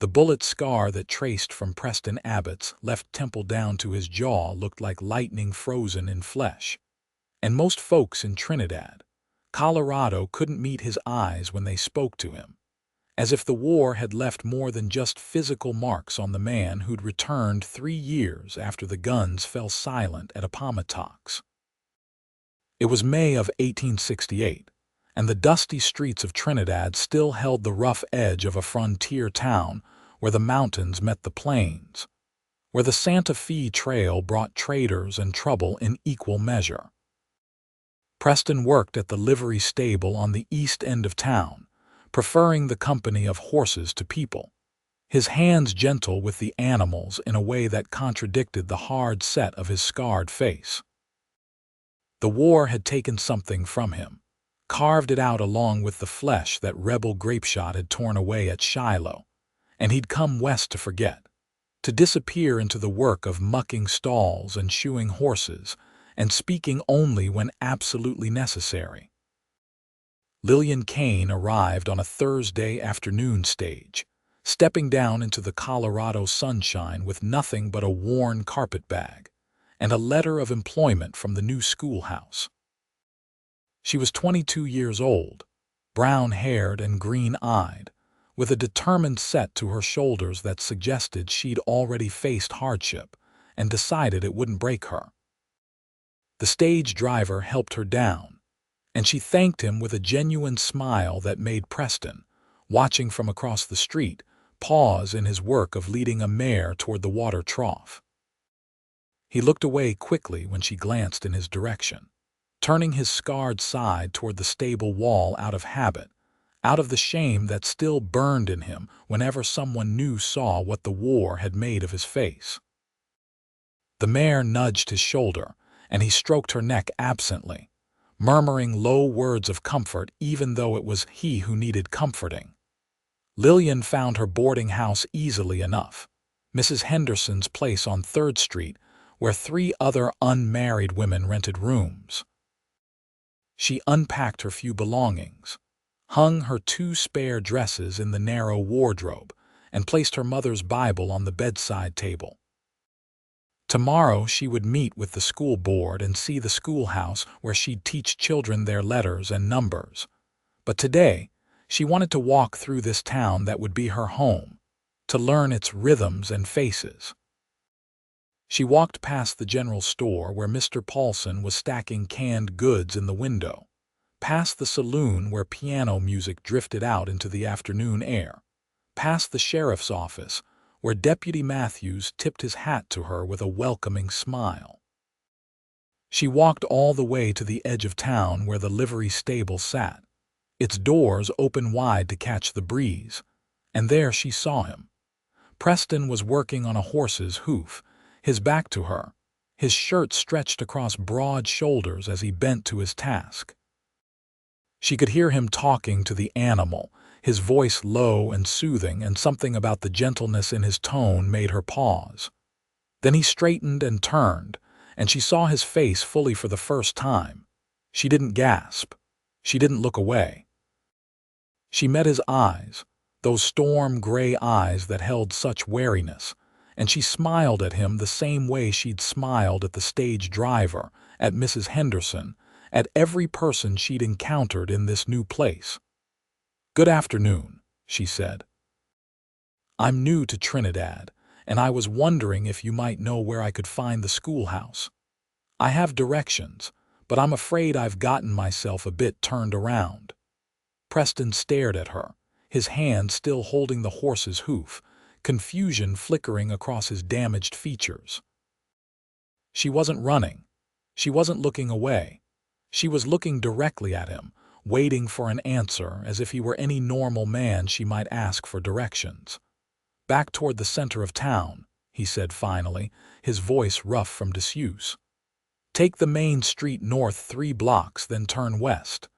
The bullet scar that traced from Preston Abbott's left temple down to his jaw looked like lightning frozen in flesh. And most folks in Trinidad, Colorado couldn't meet his eyes when they spoke to him, as if the war had left more than just physical marks on the man who'd returned 3 years after the guns fell silent at Appomattox. It was May of 1868, and the dusty streets of Trinidad still held the rough edge of a frontier town where the mountains met the plains, where the Santa Fe Trail brought traders and trouble in equal measure. Preston worked at the livery stable on the east end of town, preferring the company of horses to people, his hands gentle with the animals in a way that contradicted the hard set of his scarred face. The war had taken something from him, carved it out along with the flesh that rebel grapeshot had torn away at Shiloh, and he'd come west to forget, to disappear into the work of mucking stalls and shoeing horses, and speaking only when absolutely necessary. Lillian Kane arrived on a Thursday afternoon stage, stepping down into the Colorado sunshine with nothing but a worn carpetbag and a letter of employment from the new schoolhouse. She was 22 years old, brown-haired and green-eyed, with a determined set to her shoulders that suggested she'd already faced hardship and decided it wouldn't break her. The stage driver helped her down, and she thanked him with a genuine smile that made Preston, watching from across the street, pause in his work of leading a mare toward the water trough. He looked away quickly when she glanced in his direction, turning his scarred side toward the stable wall out of habit, out of the shame that still burned in him whenever someone new saw what the war had made of his face. The mare nudged his shoulder, and he stroked her neck absently, murmuring low words of comfort even though it was he who needed comforting. Lillian found her boarding house easily enough, Mrs. Henderson's place on 3rd Street, where 3 other unmarried women rented rooms. She unpacked her few belongings, hung her 2 spare dresses in the narrow wardrobe, and placed her mother's Bible on the bedside table. Tomorrow she would meet with the school board and see the schoolhouse where she'd teach children their letters and numbers. But today, she wanted to walk through this town that would be her home, to learn its rhythms and faces. She walked past the general store where Mr. Paulson was stacking canned goods in the window, past the saloon where piano music drifted out into the afternoon air, past the sheriff's office where Deputy Matthews tipped his hat to her with a welcoming smile. She walked all the way to the edge of town where the livery stable sat, its doors open wide to catch the breeze, and there she saw him. Preston was working on a horse's hoof, his back to her, his shirt stretched across broad shoulders as he bent to his task. She could hear him talking to the animal, his voice low and soothing, and something about the gentleness in his tone made her pause. Then he straightened and turned, and she saw his face fully for the first time. She didn't gasp. She didn't look away. She met his eyes, those storm-gray eyes that held such wariness, and she smiled at him the same way she'd smiled at the stage driver, at Mrs. Henderson, at every person she'd encountered in this new place. "Good afternoon," she said. "I'm new to Trinidad, and I was wondering if you might know where I could find the schoolhouse. I have directions, but I'm afraid I've gotten myself a bit turned around." Preston stared at her, his hand still holding the horse's hoof, confusion flickering across his damaged features. She wasn't running. She wasn't looking away. She was looking directly at him, waiting for an answer as if he were any normal man she might ask for directions. "Back toward the center of town," he said finally, his voice rough from disuse. "Take the main street north 3 blocks, then turn west.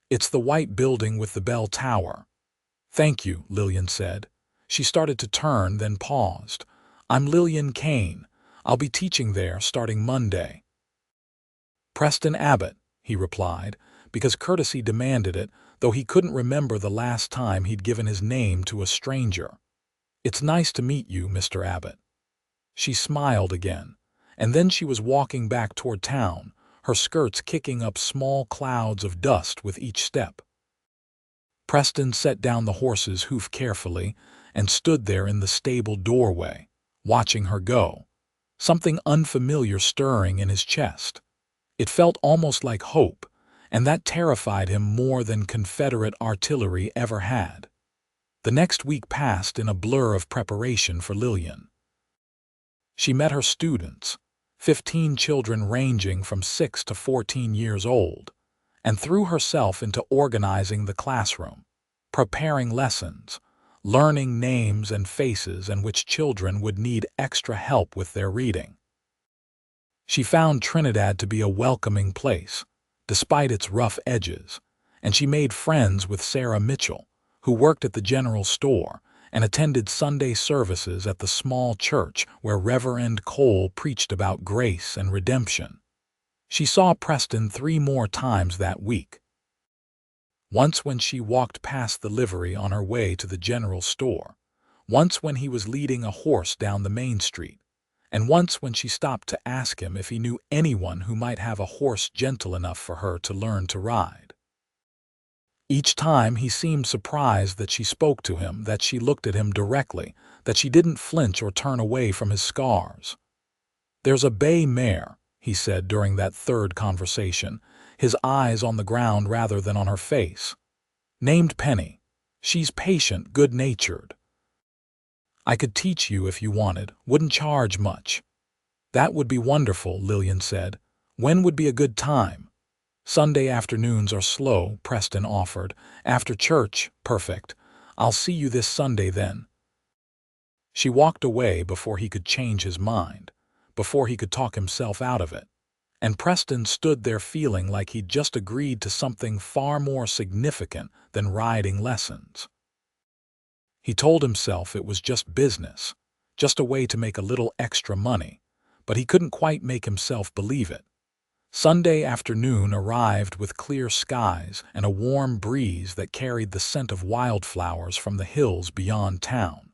It's the white building with the bell tower." "Thank you," Lillian said. She started to turn, then paused. "I'm Lillian Kane. I'll be teaching there starting Monday." "Preston Abbott," he replied, because courtesy demanded it, though he couldn't remember the last time he'd given his name to a stranger. "It's nice to meet you, Mr. Abbott." She smiled again, and then she was walking back toward town, her skirts kicking up small clouds of dust with each step. Preston set down the horse's hoof carefully and stood there in the stable doorway, watching her go, something unfamiliar stirring in his chest. It felt almost like hope, and that terrified him more than Confederate artillery ever had. The next week passed in a blur of preparation for Lillian. She met her students, 15 children ranging from 6 to 14 years old, and threw herself into organizing the classroom, preparing lessons, learning names and faces and which children would need extra help with their reading. She found Trinidad to be a welcoming place, despite its rough edges, and she made friends with Sarah Mitchell, who worked at the general store and attended Sunday services at the small church where Reverend Cole preached about grace and redemption. She saw Preston 3 more times that week. Once when she walked past the livery on her way to the general store, once when he was leading a horse down the main street, and once when she stopped to ask him if he knew anyone who might have a horse gentle enough for her to learn to ride. Each time he seemed surprised that she spoke to him, that she looked at him directly, that she didn't flinch or turn away from his scars. "There's a bay mare," he said during that third conversation, his eyes on the ground rather than on her face. "Named Penny. She's patient, good-natured. I could teach you if you wanted, wouldn't charge much." "That would be wonderful," Lillian said. "When would be a good time?" "Sunday afternoons are slow," Preston offered. "After church, perfect. I'll see you this Sunday then." She walked away before he could change his mind, before he could talk himself out of it, and Preston stood there feeling like he'd just agreed to something far more significant than riding lessons. He told himself it was just business, just a way to make a little extra money, but he couldn't quite make himself believe it. Sunday afternoon arrived with clear skies and a warm breeze that carried the scent of wildflowers from the hills beyond town.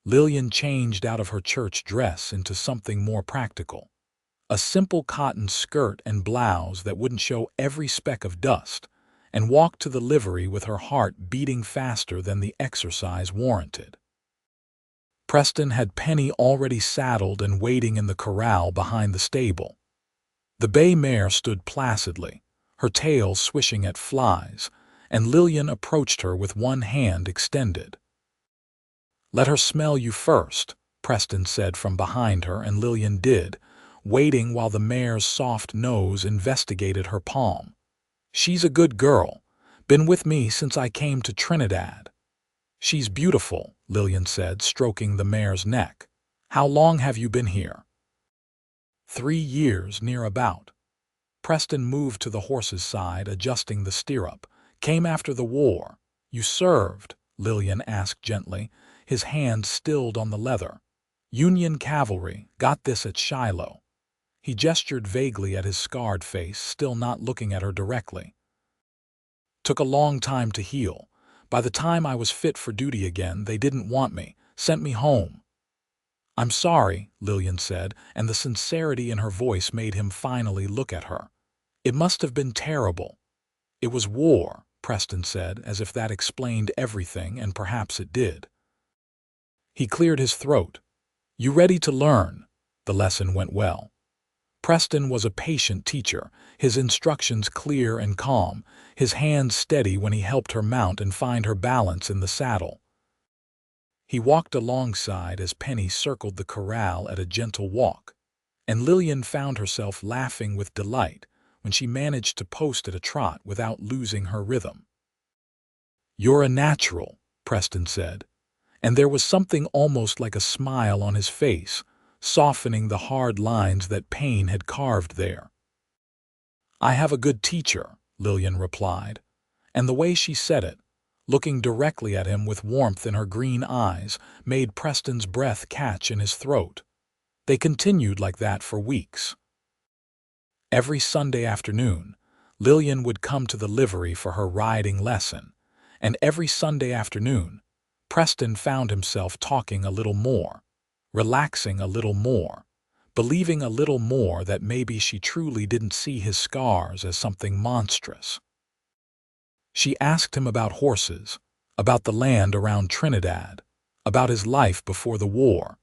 Lillian changed out of her church dress into something more practical. A simple cotton skirt and blouse that wouldn't show every speck of dust, and walked to the livery with her heart beating faster than the exercise warranted. Preston had Penny already saddled and waiting in the corral behind the stable. The bay mare stood placidly, her tail swishing at flies, and Lillian approached her with one hand extended. "Let her smell you first," Preston said from behind her, and Lillian did, waiting while the mare's soft nose investigated her palm. "She's a good girl. Been with me since I came to Trinidad." "She's beautiful," Lillian said, stroking the mare's neck. "How long have you been here?" 3 years, near about. Preston moved to the horse's side, adjusting the stirrup. "Came after the war." "You served?" Lillian asked gently, his hand stilled on the leather. "Union cavalry, got this at Shiloh." He gestured vaguely at his scarred face, still not looking at her directly. "Took a long time to heal. By the time I was fit for duty again, they didn't want me, sent me home." "I'm sorry," Lillian said, and the sincerity in her voice made him finally look at her. "It must have been terrible." "It was war," Preston said, as if that explained everything, and perhaps it did. He cleared his throat. "You ready to learn?" The lesson went well. Preston was a patient teacher, his instructions clear and calm, his hands steady when he helped her mount and find her balance in the saddle. He walked alongside as Penny circled the corral at a gentle walk, and Lillian found herself laughing with delight when she managed to post at a trot without losing her rhythm. "You're a natural," Preston said, and there was something almost like a smile on his face, softening the hard lines that pain had carved there. "I have a good teacher," Lillian replied, and the way she said it, looking directly at him with warmth in her green eyes, made Preston's breath catch in his throat. They continued like that for weeks. Every Sunday afternoon, Lillian would come to the livery for her riding lesson, and every Sunday afternoon, Preston found himself talking a little more, relaxing a little more, believing a little more that maybe she truly didn't see his scars as something monstrous. She asked him about horses, about the land around Trinidad, about his life before the war,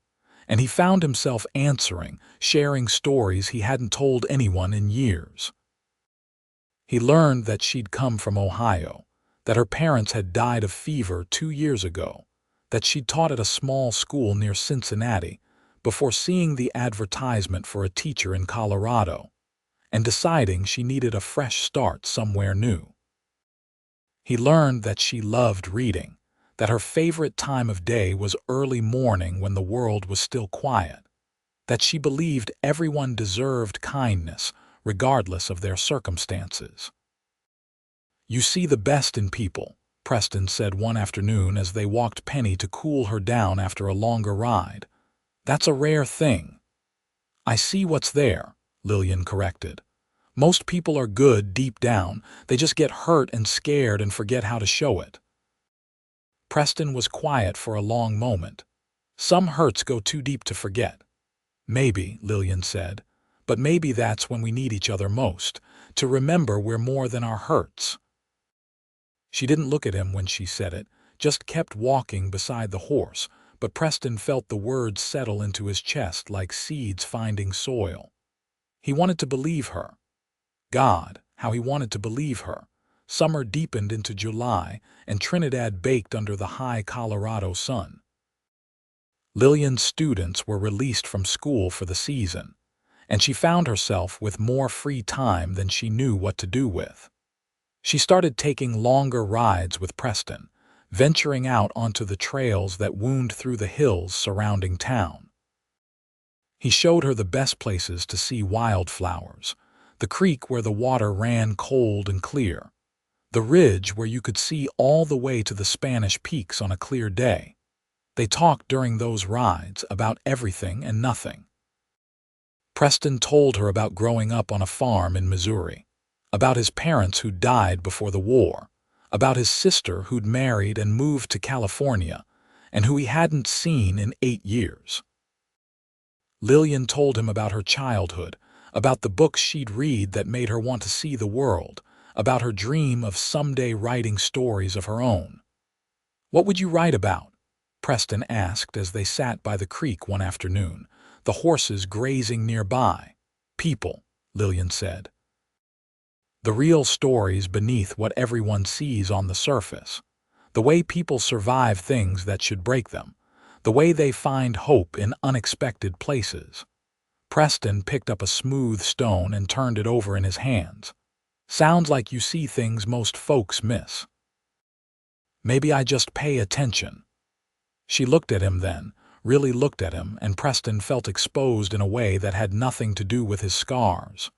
and he found himself answering, sharing stories he hadn't told anyone in years. He learned that she'd come from Ohio, that her parents had died of fever 2 years ago, that she'd taught at a small school near Cincinnati before seeing the advertisement for a teacher in Colorado and deciding she needed a fresh start somewhere new. He learned that she loved reading, that her favorite time of day was early morning when the world was still quiet, that she believed everyone deserved kindness regardless of their circumstances. "You see the best in people," Preston said one afternoon as they walked Penny to cool her down after a longer ride. "That's a rare thing." "I see what's there," Lillian corrected. "Most people are good deep down, they just get hurt and scared and forget how to show it." Preston was quiet for a long moment. "Some hurts go too deep to forget." "Maybe," Lillian said, "but maybe that's when we need each other most, to remember we're more than our hurts." She didn't look at him when she said it, just kept walking beside the horse, but Preston felt the words settle into his chest like seeds finding soil. He wanted to believe her. God, how he wanted to believe her. Summer deepened into July, and Trinidad baked under the high Colorado sun. Lillian's students were released from school for the season, and she found herself with more free time than she knew what to do with. She started taking longer rides with Preston, venturing out onto the trails that wound through the hills surrounding town. He showed her the best places to see wildflowers, the creek where the water ran cold and clear, the ridge where you could see all the way to the Spanish Peaks on a clear day. They talked during those rides about everything and nothing. Preston told her about growing up on a farm in Missouri, about his parents who died before the war, about his sister who'd married and moved to California, and who he hadn't seen in 8 years. Lillian told him about her childhood, about the books she'd read that made her want to see the world, about her dream of someday writing stories of her own. "What would you write about?" Preston asked as they sat by the creek one afternoon, the horses grazing nearby. "People," Lillian said. "The real stories beneath what everyone sees on the surface. The way people survive things that should break them. The way they find hope in unexpected places." Preston picked up a smooth stone and turned it over in his hands. "Sounds like you see things most folks miss." "Maybe I just pay attention." She looked at him then, really looked at him, and Preston felt exposed in a way that had nothing to do with his scars.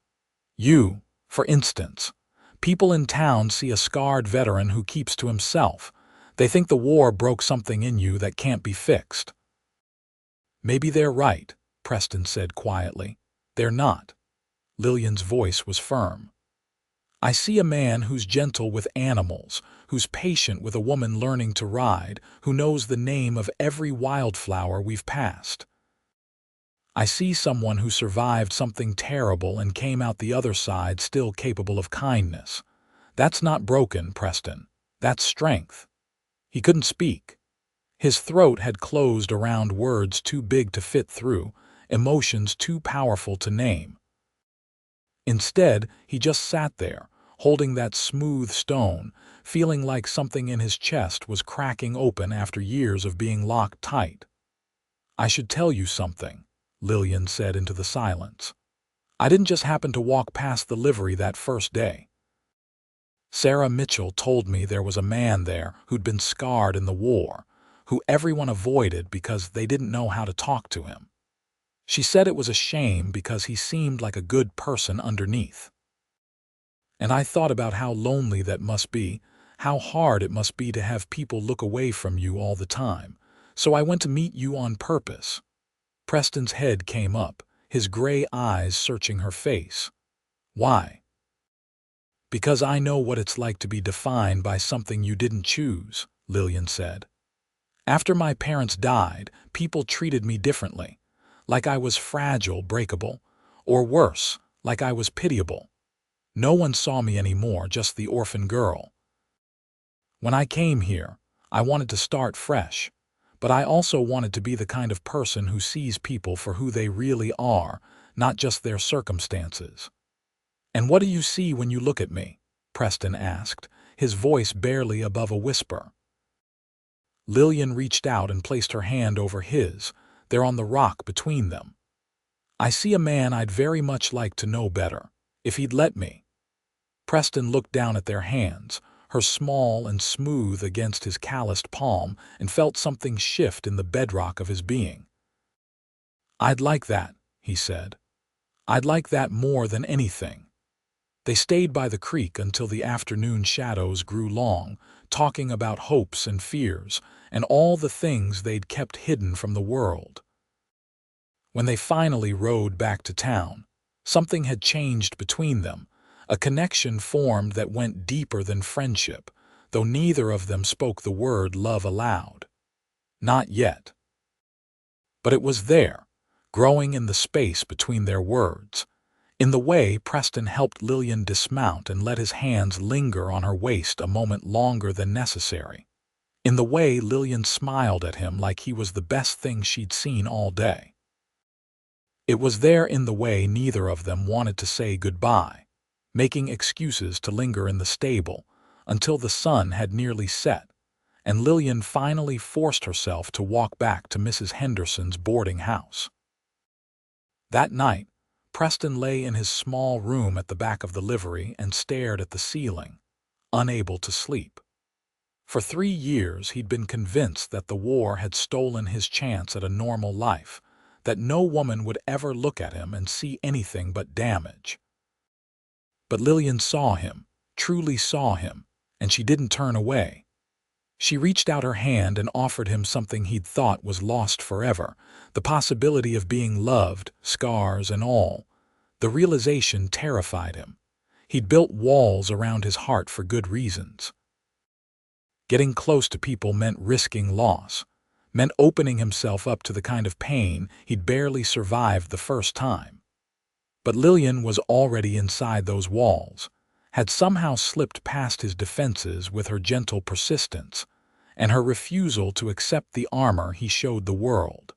"You, for instance. People in town see a scarred veteran who keeps to himself. They think the war broke something in you that can't be fixed." "Maybe they're right," Preston said quietly. "They're not." Lillian's voice was firm. "I see a man who's gentle with animals, who's patient with a woman learning to ride, who knows the name of every wildflower we've passed. I see someone who survived something terrible and came out the other side still capable of kindness. That's not broken, Preston. That's strength." He couldn't speak. His throat had closed around words too big to fit through, emotions too powerful to name. Instead, he just sat there, holding that smooth stone, feeling like something in his chest was cracking open after years of being locked tight. "I should tell you something," Lillian said into the silence. "I didn't just happen to walk past the livery that first day. Sarah Mitchell told me there was a man there who'd been scarred in the war, who everyone avoided because they didn't know how to talk to him. She said it was a shame because he seemed like a good person underneath. And I thought about how lonely that must be, how hard it must be to have people look away from you all the time, so I went to meet you on purpose." Preston's head came up, his gray eyes searching her face. "Why?" Because I know what it's like to be defined by something you didn't choose, Lillian said. After my parents died, people treated me differently, like I was fragile, breakable, or worse, like I was pitiable. No one saw me anymore, just the orphan girl. When I came here, I wanted to start fresh, but I also wanted to be the kind of person who sees people for who they really are, not just their circumstances. "And what do you see when you look at me?" Preston asked, his voice barely above a whisper. Lillian reached out and placed her hand over his, there on the rock between them. "I see a man I'd very much like to know better, if he'd let me." Preston looked down at their hands, her small and smooth against his calloused palm, and felt something shift in the bedrock of his being. "I'd like that," he said. "I'd like that more than anything." They stayed by the creek until the afternoon shadows grew long, talking about hopes and fears, and all the things they'd kept hidden from the world. When they finally rode back to town, something had changed between them, a connection formed that went deeper than friendship, though neither of them spoke the word love aloud. Not yet. But it was there, growing in the space between their words. In the way Preston helped Lillian dismount and let his hands linger on her waist a moment longer than necessary. In the way Lillian smiled at him like he was the best thing she'd seen all day. It was there in the way neither of them wanted to say goodbye, making excuses to linger in the stable until the sun had nearly set, and Lillian finally forced herself to walk back to Mrs. Henderson's boarding house. That night, Preston lay in his small room at the back of the livery and stared at the ceiling, unable to sleep. For 3 years he'd been convinced that the war had stolen his chance at a normal life, that no woman would ever look at him and see anything but damage. But Lillian saw him, truly saw him, and she didn't turn away. She reached out her hand and offered him something he'd thought was lost forever, the possibility of being loved, scars and all. The realization terrified him. He'd built walls around his heart for good reasons. Getting close to people meant risking loss, meant opening himself up to the kind of pain he'd barely survived the first time. But Lillian was already inside those walls, had somehow slipped past his defenses with her gentle persistence, and her refusal to accept the armor he showed the world.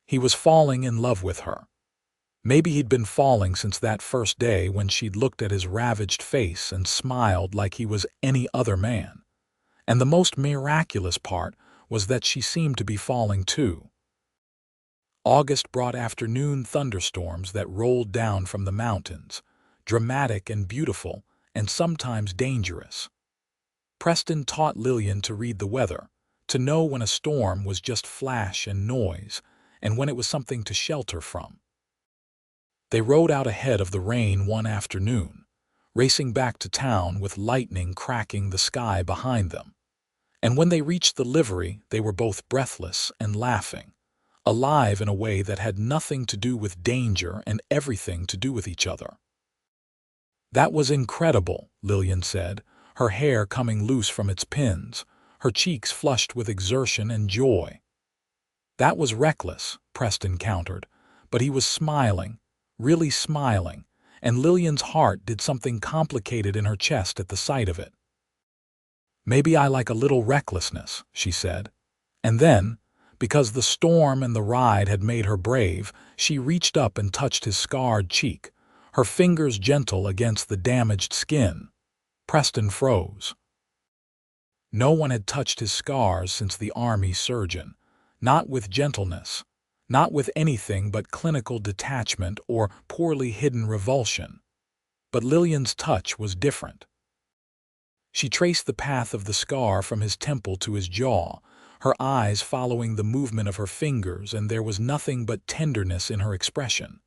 He was falling in love with her. Maybe he'd been falling since that first day when she'd looked at his ravaged face and smiled like he was any other man. And the most miraculous part was that she seemed to be falling too. August brought afternoon thunderstorms that rolled down from the mountains, dramatic and beautiful, and sometimes dangerous. Preston taught Lillian to read the weather, to know when a storm was just flash and noise, and when it was something to shelter from. They rode out ahead of the rain one afternoon, racing back to town with lightning cracking the sky behind them. And when they reached the livery, they were both breathless and laughing, alive in a way that had nothing to do with danger and everything to do with each other. "That was incredible," Lillian said, her hair coming loose from its pins, her cheeks flushed with exertion and joy. "That was reckless," Preston countered, but he was smiling, really smiling, and Lillian's heart did something complicated in her chest at the sight of it. "Maybe I like a little recklessness," she said. And then, because the storm and the ride had made her brave, she reached up and touched his scarred cheek, her fingers gentle against the damaged skin. Preston froze. No one had touched his scars since the army surgeon, not with gentleness, not with anything but clinical detachment or poorly hidden revulsion. But Lillian's touch was different. She traced the path of the scar from his temple to his jaw, her eyes following the movement of her fingers, and there was nothing but tenderness in her expression.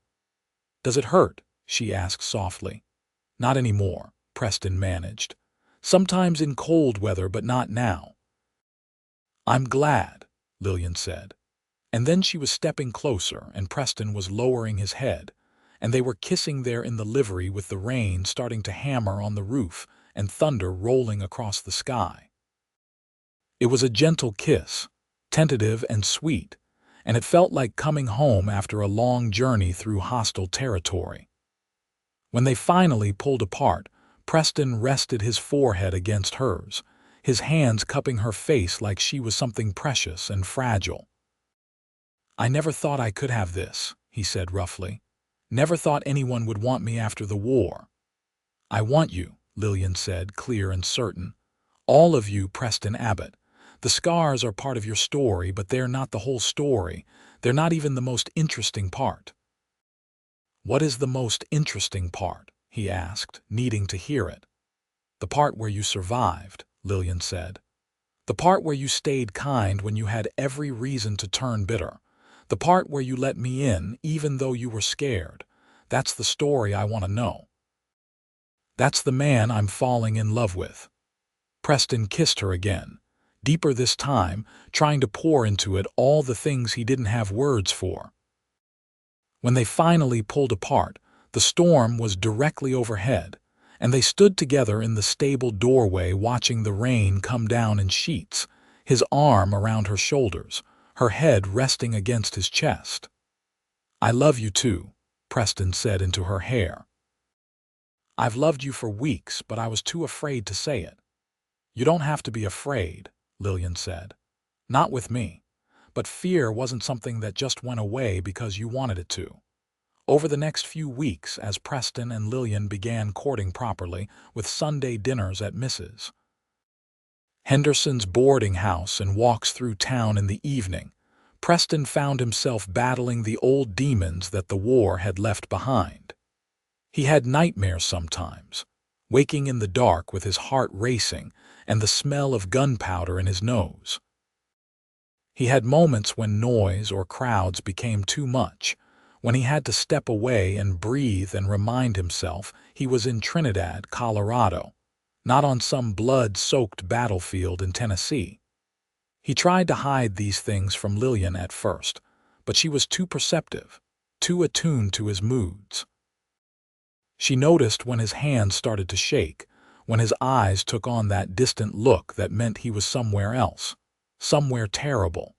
"Does it hurt?" she asked softly. "Not anymore," Preston managed. "Sometimes in cold weather, but not now." "I'm glad," Lillian said. And then she was stepping closer, and Preston was lowering his head, and they were kissing there in the livery with the rain starting to hammer on the roof and thunder rolling across the sky. It was a gentle kiss, tentative and sweet, and it felt like coming home after a long journey through hostile territory. When they finally pulled apart, Preston rested his forehead against hers, his hands cupping her face like she was something precious and fragile. "I never thought I could have this," he said roughly. "Never thought anyone would want me after the war." "I want you," Lillian said, clear and certain. "All of you, Preston Abbott. The scars are part of your story, but they're not the whole story. They're not even the most interesting part." "What is the most interesting part?" he asked, needing to hear it. "The part where you survived," Lillian said. "The part where you stayed kind when you had every reason to turn bitter. The part where you let me in even though you were scared. That's the story I want to know. That's the man I'm falling in love with." Preston kissed her again, deeper this time, trying to pour into it all the things he didn't have words for. When they finally pulled apart, the storm was directly overhead, and they stood together in the stable doorway watching the rain come down in sheets, his arm around her shoulders, her head resting against his chest. "I love you too," Preston said into her hair. "I've loved you for weeks, but I was too afraid to say it." "You don't have to be afraid," Lillian said. "Not with me. But fear wasn't something that just went away because you wanted it to." Over the next few weeks, as Preston and Lillian began courting properly, with Sunday dinners at Mrs. Henderson's boarding house and walks through town in the evening, Preston found himself battling the old demons that the war had left behind. He had nightmares sometimes, waking in the dark with his heart racing and the smell of gunpowder in his nose. He had moments when noise or crowds became too much, when he had to step away and breathe and remind himself he was in Trinidad, Colorado, not on some blood-soaked battlefield in Tennessee. He tried to hide these things from Lillian at first, but she was too perceptive, too attuned to his moods. She noticed when his hands started to shake, when his eyes took on that distant look that meant he was somewhere else, somewhere terrible.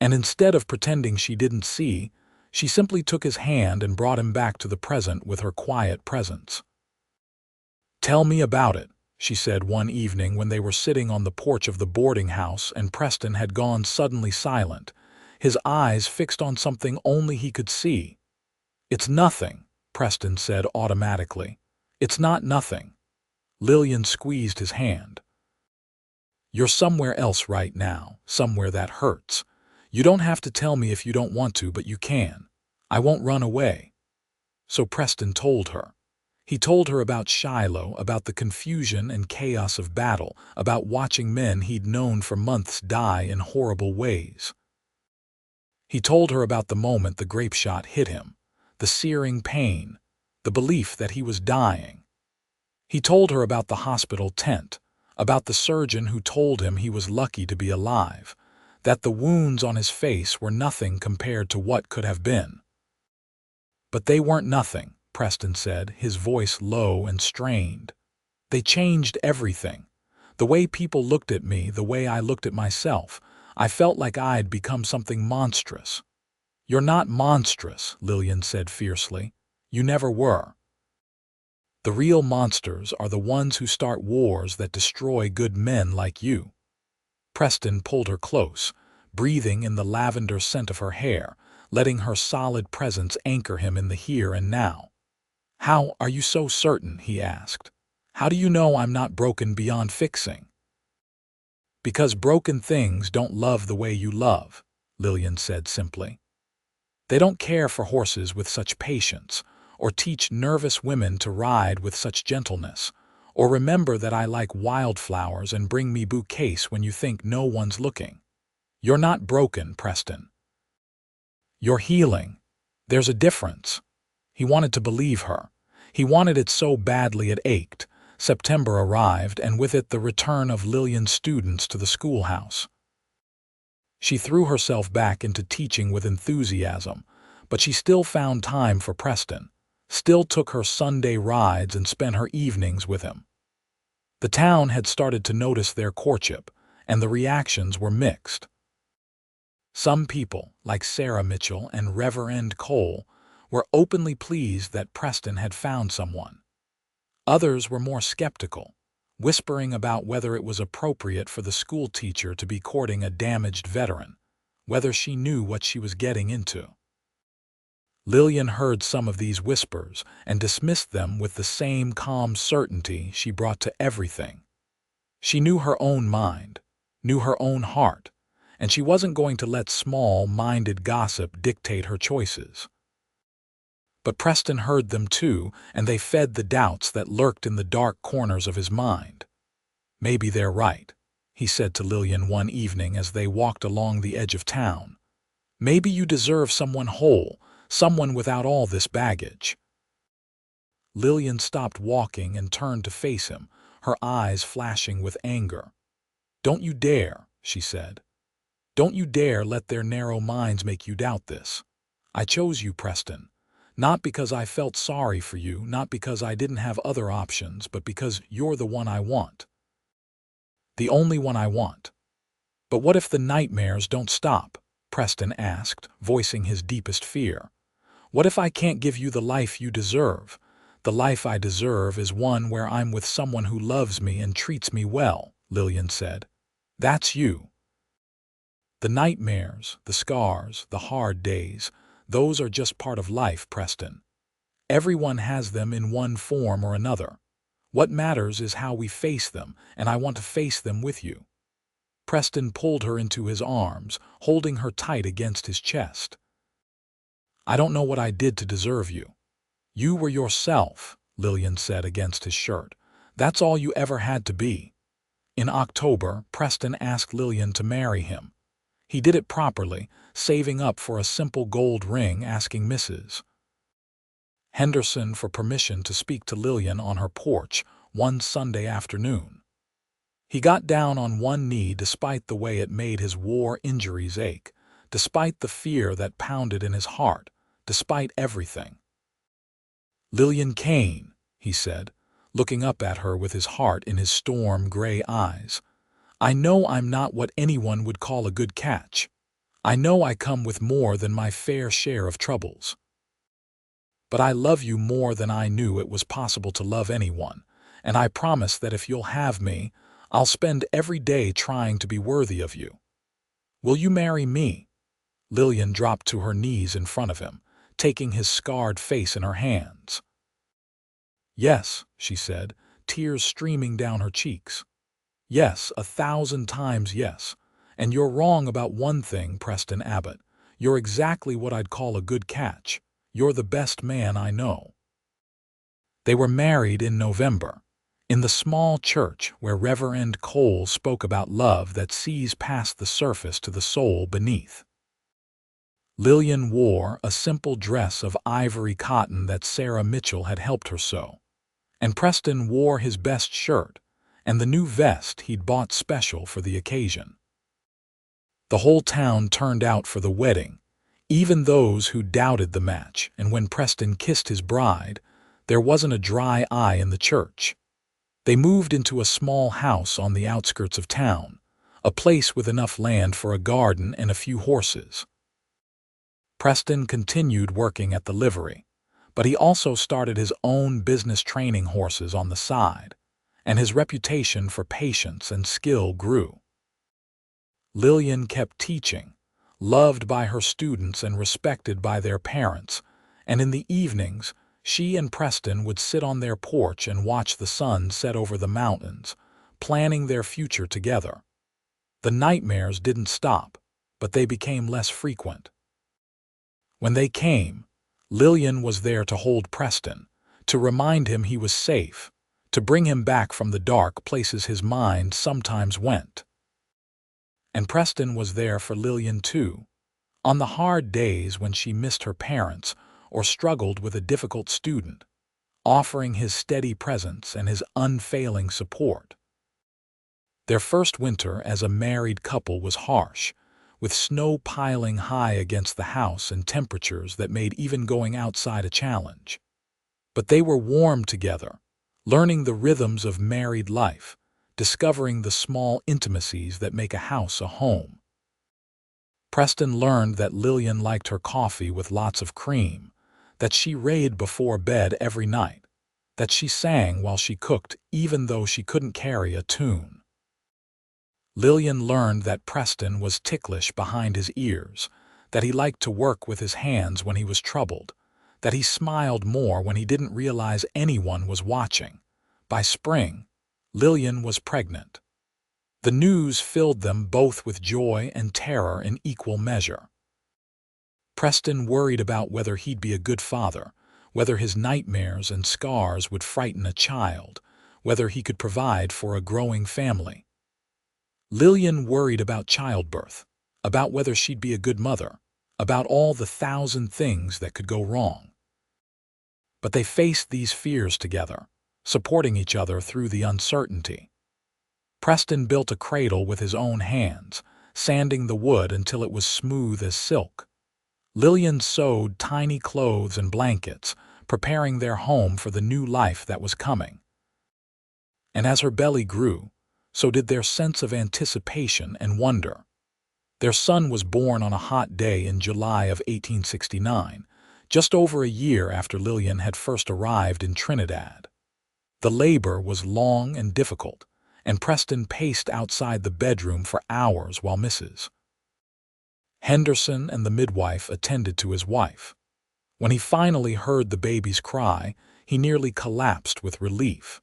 And instead of pretending she didn't see, she simply took his hand and brought him back to the present with her quiet presence. "Tell me about it," she said one evening when they were sitting on the porch of the boarding house and Preston had gone suddenly silent, his eyes fixed on something only he could see. "It's nothing," Preston said automatically. "It's not nothing." Lillian squeezed his hand. "You're somewhere else right now, somewhere that hurts. You don't have to tell me if you don't want to, but you can. I won't run away." So Preston told her. He told her about Shiloh, about the confusion and chaos of battle, about watching men he'd known for months die in horrible ways. He told her about the moment the grape shot hit him, the searing pain, the belief that he was dying. He told her about the hospital tent, about the surgeon who told him he was lucky to be alive, that the wounds on his face were nothing compared to what could have been. "But they weren't nothing," Preston said, his voice low and strained. "They changed everything. The way people looked at me, the way I looked at myself. I felt like I'd become something monstrous." "You're not monstrous," Lillian said fiercely. "You never were. The real monsters are the ones who start wars that destroy good men like you." Preston pulled her close, breathing in the lavender scent of her hair, letting her solid presence anchor him in the here and now. "How are you so certain?" he asked. "How do you know I'm not broken beyond fixing?" "Because broken things don't love the way you love," Lillian said simply. "They don't care for horses with such patience, or teach nervous women to ride with such gentleness, or remember that I like wildflowers and bring me bouquets when you think no one's looking. You're not broken, Preston. You're healing. There's a difference." He wanted to believe her. He wanted it so badly it ached. September arrived, and with it the return of Lillian's students to the schoolhouse. She threw herself back into teaching with enthusiasm, but she still found time for Preston, still took her Sunday rides and spent her evenings with him. The town had started to notice their courtship, and the reactions were mixed. Some people, like Sarah Mitchell and Reverend Cole, were openly pleased that Preston had found someone. Others were more skeptical, whispering about whether it was appropriate for the schoolteacher to be courting a damaged veteran, whether she knew what she was getting into. Lillian heard some of these whispers and dismissed them with the same calm certainty she brought to everything. She knew her own mind, knew her own heart, and she wasn't going to let small-minded gossip dictate her choices. But Preston heard them too, and they fed the doubts that lurked in the dark corners of his mind. "Maybe they're right," he said to Lillian one evening as they walked along the edge of town. "Maybe you deserve someone whole, someone without all this baggage." Lillian stopped walking and turned to face him, her eyes flashing with anger. "Don't you dare," she said. "Don't you dare let their narrow minds make you doubt this. I chose you, Preston. Not because I felt sorry for you, not because I didn't have other options, but because you're the one I want. The only one I want." "But what if the nightmares don't stop?" Preston asked, voicing his deepest fear. "What if I can't give you the life you deserve? The life I deserve is one where I'm with someone who loves me and treats me well," Lillian said. "That's you." "The nightmares, the scars, the hard days, those are just part of life, Preston. Everyone has them in one form or another. What matters is how we face them, and I want to face them with you." Preston pulled her into his arms, holding her tight against his chest. "I don't know what I did to deserve you. You were yourself," Lillian said against his shirt. "That's all you ever had to be." In October, Preston asked Lillian to marry him. He did it properly, saving up for a simple gold ring, asking Mrs. Henderson for permission to speak to Lillian on her porch one Sunday afternoon. He got down on one knee despite the way it made his war injuries ache, despite the fear that pounded in his heart, despite everything. "Lillian Kane," he said, looking up at her with his heart in his storm-gray eyes. "I know I'm not what anyone would call a good catch. I know I come with more than my fair share of troubles. But I love you more than I knew it was possible to love anyone, and I promise that if you'll have me, I'll spend every day trying to be worthy of you. Will you marry me?" Lillian dropped to her knees in front of him, taking his scarred face in her hands. "Yes," she said, tears streaming down her cheeks. "Yes, 1,000 times yes. And you're wrong about one thing, Preston Abbott. You're exactly what I'd call a good catch. You're the best man I know." They were married in November, in the small church where Reverend Cole spoke about love that sees past the surface to the soul beneath. Lillian wore a simple dress of ivory cotton that Sarah Mitchell had helped her sew, and Preston wore his best shirt and the new vest he'd bought special for the occasion. The whole town turned out for the wedding, even those who doubted the match, and when Preston kissed his bride, there wasn't a dry eye in the church. They moved into a small house on the outskirts of town, a place with enough land for a garden and a few horses. Preston continued working at the livery, but he also started his own business training horses on the side, and his reputation for patience and skill grew. Lillian kept teaching, loved by her students and respected by their parents, and in the evenings, she and Preston would sit on their porch and watch the sun set over the mountains, planning their future together. The nightmares didn't stop, but they became less frequent. When they came, Lillian was there to hold Preston, to remind him he was safe, to bring him back from the dark places his mind sometimes went. And Preston was there for Lillian too, on the hard days when she missed her parents or struggled with a difficult student, offering his steady presence and his unfailing support. Their first winter as a married couple was harsh, with snow piling high against the house and temperatures that made even going outside a challenge. But they were warm together, learning the rhythms of married life, discovering the small intimacies that make a house a home. Preston learned that Lillian liked her coffee with lots of cream, that she read before bed every night, that she sang while she cooked even though she couldn't carry a tune. Lillian learned that Preston was ticklish behind his ears, that he liked to work with his hands when he was troubled, that he smiled more when he didn't realize anyone was watching. By spring, Lillian was pregnant. The news filled them both with joy and terror in equal measure. Preston worried about whether he'd be a good father, whether his nightmares and scars would frighten a child, whether he could provide for a growing family. Lillian worried about childbirth, about whether she'd be a good mother, about all the 1,000 things that could go wrong. But they faced these fears together, supporting each other through the uncertainty. Preston built a cradle with his own hands, sanding the wood until it was smooth as silk. Lillian sewed tiny clothes and blankets, preparing their home for the new life that was coming. And as her belly grew, so did their sense of anticipation and wonder. Their son was born on a hot day in July of 1869, just over a year after Lillian had first arrived in Trinidad. The labor was long and difficult, and Preston paced outside the bedroom for hours while Mrs. Henderson and the midwife attended to his wife. When he finally heard the baby's cry, he nearly collapsed with relief.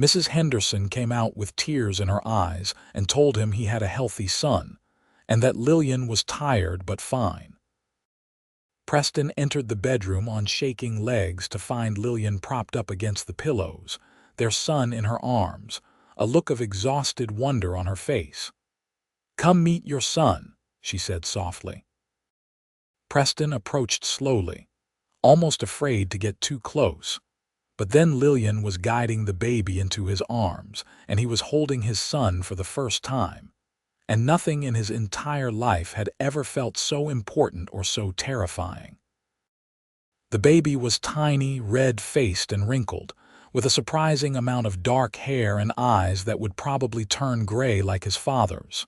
Mrs. Henderson came out with tears in her eyes and told him he had a healthy son, and that Lillian was tired but fine. Preston entered the bedroom on shaking legs to find Lillian propped up against the pillows, their son in her arms, a look of exhausted wonder on her face. "Come meet your son," she said softly. Preston approached slowly, almost afraid to get too close. But then Lillian was guiding the baby into his arms, and he was holding his son for the first time. And nothing in his entire life had ever felt so important or so terrifying. The baby was tiny, red-faced and wrinkled, with a surprising amount of dark hair and eyes that would probably turn gray like his father's.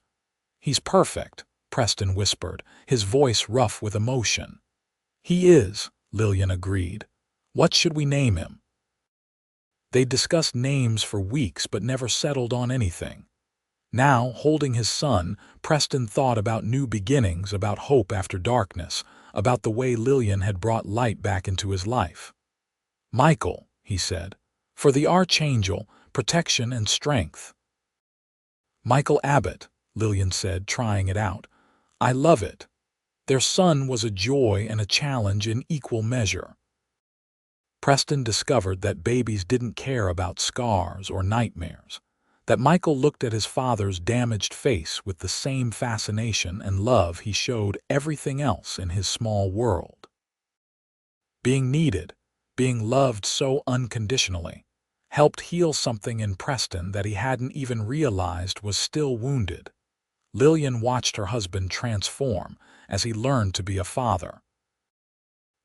"He's perfect," Preston whispered, his voice rough with emotion. "He is," Lillian agreed. "What should we name him?" They'd discussed names for weeks but never settled on anything. Now, holding his son, Preston thought about new beginnings, about hope after darkness, about the way Lillian had brought light back into his life. "Michael," he said, "for the archangel, protection and strength." "Michael Abbott," Lillian said, trying it out. "I love it." Their son was a joy and a challenge in equal measure. Preston discovered that babies didn't care about scars or nightmares, that Michael looked at his father's damaged face with the same fascination and love he showed everything else in his small world. Being needed, being loved so unconditionally, helped heal something in Preston that he hadn't even realized was still wounded. Lillian watched her husband transform as he learned to be a father.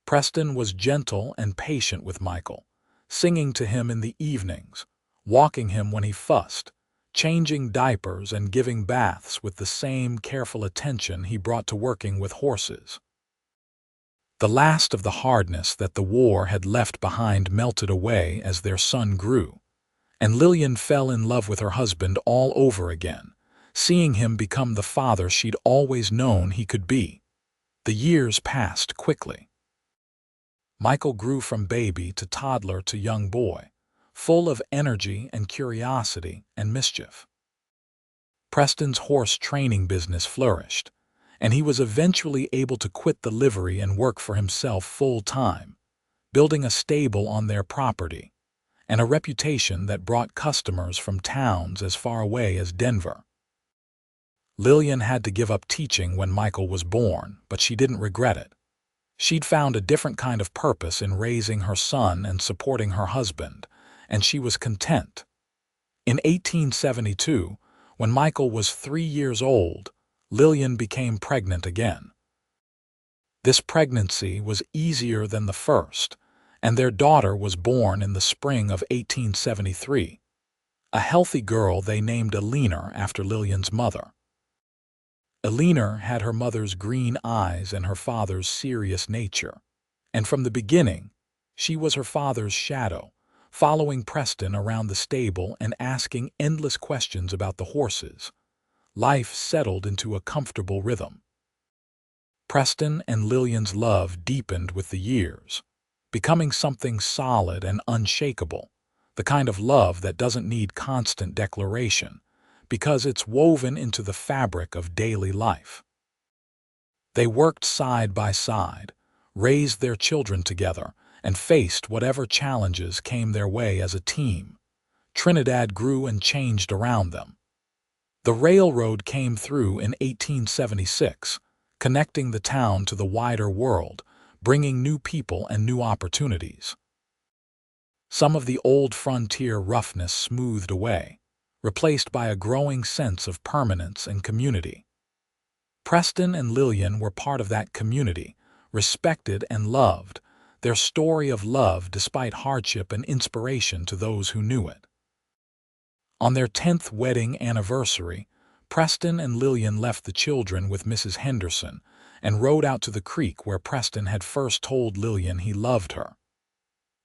Preston was gentle and patient with Michael, singing to him in the evenings, walking him when he fussed, changing diapers and giving baths with the same careful attention he brought to working with horses. The last of the hardness that the war had left behind melted away as their son grew, and Lillian fell in love with her husband all over again, seeing him become the father she'd always known he could be. The years passed quickly. Michael grew from baby to toddler to young boy, full of energy and curiosity and mischief. Preston's horse training business flourished, and he was eventually able to quit the livery and work for himself full-time, building a stable on their property, and a reputation that brought customers from towns as far away as Denver. Lillian had to give up teaching when Michael was born, but she didn't regret it. She'd found a different kind of purpose in raising her son and supporting her husband, and she was content. In 1872, when Michael was 3 years old, Lillian became pregnant again. This pregnancy was easier than the first, and their daughter was born in the spring of 1873, a healthy girl they named Eleanor after Lillian's mother. Eleanor had her mother's green eyes and her father's serious nature, and from the beginning, she was her father's shadow, following Preston around the stable and asking endless questions about the horses. Life settled into a comfortable rhythm. Preston and Lillian's love deepened with the years, becoming something solid and unshakable, the kind of love that doesn't need constant declaration, because it's woven into the fabric of daily life. They worked side by side, raised their children together, and faced whatever challenges came their way as a team. Trinidad grew and changed around them. The railroad came through in 1876, connecting the town to the wider world, bringing new people and new opportunities. Some of the old frontier roughness smoothed away, replaced by a growing sense of permanence and community. Preston and Lillian were part of that community, respected and loved, their story of love despite hardship and inspiration to those who knew it. On their 10th wedding anniversary, Preston and Lillian left the children with Mrs. Henderson and rode out to the creek where Preston had first told Lillian he loved her.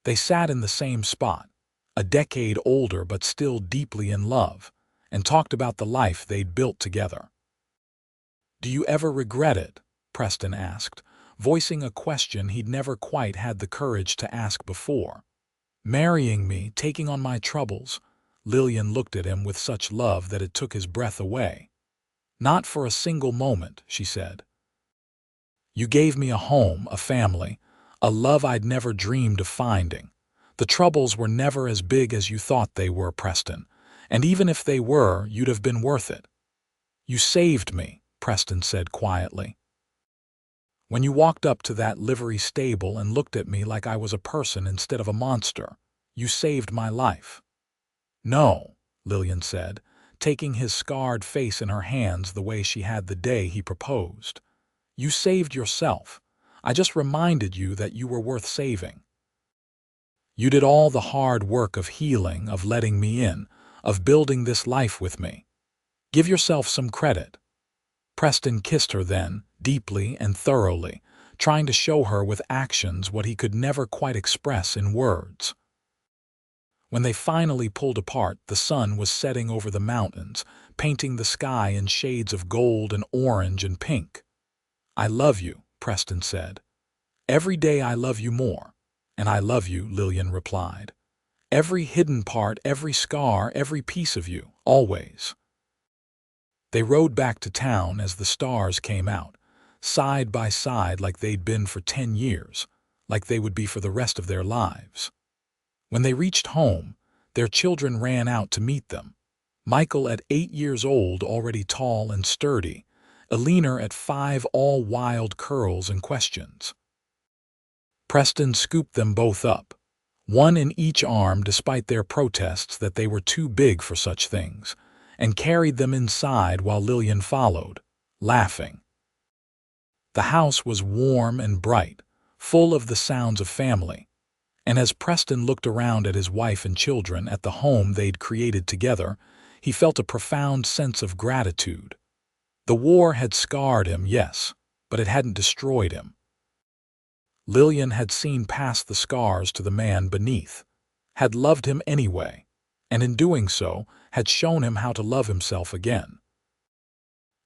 They sat in the same spot, a decade older but still deeply in love, and talked about the life they'd built together. "Do you ever regret it?" Preston asked, voicing a question he'd never quite had the courage to ask before. "Marrying me, taking on my troubles." Lillian looked at him with such love that it took his breath away. "Not for a single moment," she said. "You gave me a home, a family, a love I'd never dreamed of finding. The troubles were never as big as you thought they were, Preston, and even if they were, you'd have been worth it." "You saved me," Preston said quietly. "When you walked up to that livery stable and looked at me like I was a person instead of a monster, you saved my life." "No," Lillian said, taking his scarred face in her hands the way she had the day he proposed. "You saved yourself. I just reminded you that you were worth saving. You did all the hard work of healing, of letting me in, of building this life with me. Give yourself some credit." Preston kissed her then, deeply and thoroughly, trying to show her with actions what he could never quite express in words. When they finally pulled apart, the sun was setting over the mountains, painting the sky in shades of gold and orange and pink. "I love you," Preston said. "Every day I love you more." "And I love you," Lillian replied. "Every hidden part, every scar, every piece of you, always." They rode back to town as the stars came out, side by side like they'd been for 10 years, like they would be for the rest of their lives. When they reached home, their children ran out to meet them. Michael at 8 years old, already tall and sturdy, Eleanor at 5, all wild curls and questions. Preston scooped them both up, one in each arm despite their protests that they were too big for such things, and carried them inside while Lillian followed, laughing. The house was warm and bright, full of the sounds of family, and as Preston looked around at his wife and children, at the home they'd created together, he felt a profound sense of gratitude. The war had scarred him, yes, but it hadn't destroyed him. Lillian had seen past the scars to the man beneath, had loved him anyway, and in doing so, had shown him how to love himself again.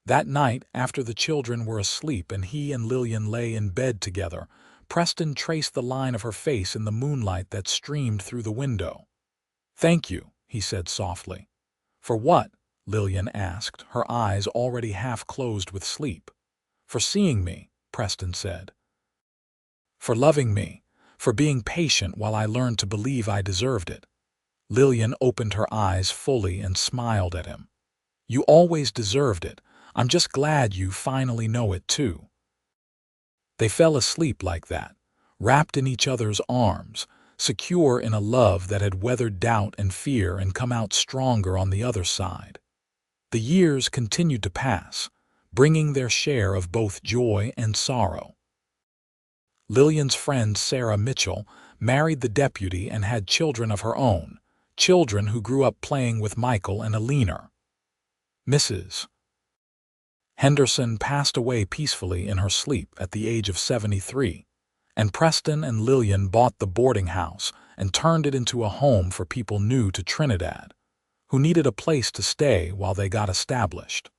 That night, after the children were asleep and he and Lillian lay in bed together, Preston traced the line of her face in the moonlight that streamed through the window. "Thank you," he said softly. "For what?" Lillian asked, her eyes already half closed with sleep. "For seeing me," Preston said. "For loving me, for being patient while I learned to believe I deserved it." Lillian opened her eyes fully and smiled at him. "You always deserved it. I'm just glad you finally know it too." They fell asleep like that, wrapped in each other's arms, secure in a love that had weathered doubt and fear and come out stronger on the other side. The years continued to pass, bringing their share of both joy and sorrow. Lillian's friend Sarah Mitchell married the deputy and had children of her own, children who grew up playing with Michael and Alina. Mrs. Henderson passed away peacefully in her sleep at the age of 73, and Preston and Lillian bought the boarding house and turned it into a home for people new to Trinidad, who needed a place to stay while they got established.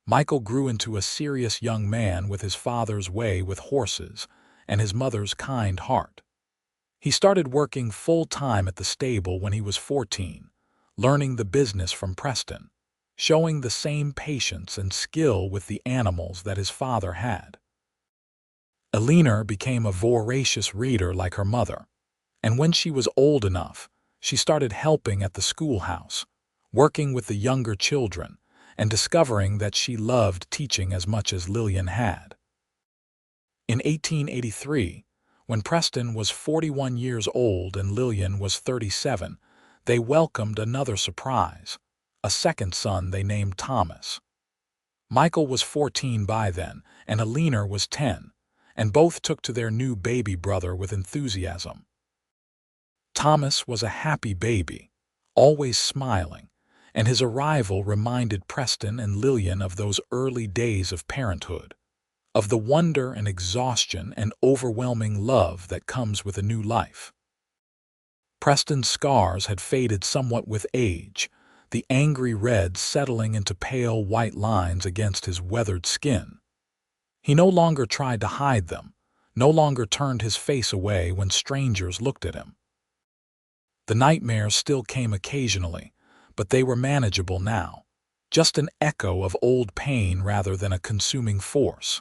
Michael grew into a serious young man with his father's way with horses and his mother's kind heart. He started working full-time at the stable when he was 14, learning the business from Preston, showing the same patience and skill with the animals that his father had. Alina became a voracious reader like her mother, and when she was old enough, she started helping at the schoolhouse, working with the younger children, and discovering that she loved teaching as much as Lillian had. In 1883, when Preston was 41 years old and Lillian was 37, they welcomed another surprise, a second son they named Thomas. Michael was 14 by then, and Alina was 10, and both took to their new baby brother with enthusiasm. Thomas was a happy baby, always smiling, and his arrival reminded Preston and Lillian of those early days of parenthood, of the wonder and exhaustion and overwhelming love that comes with a new life. Preston's scars had faded somewhat with age, the angry red settling into pale white lines against his weathered skin. He no longer tried to hide them, no longer turned his face away when strangers looked at him. The nightmares still came occasionally, but they were manageable now, just an echo of old pain rather than a consuming force.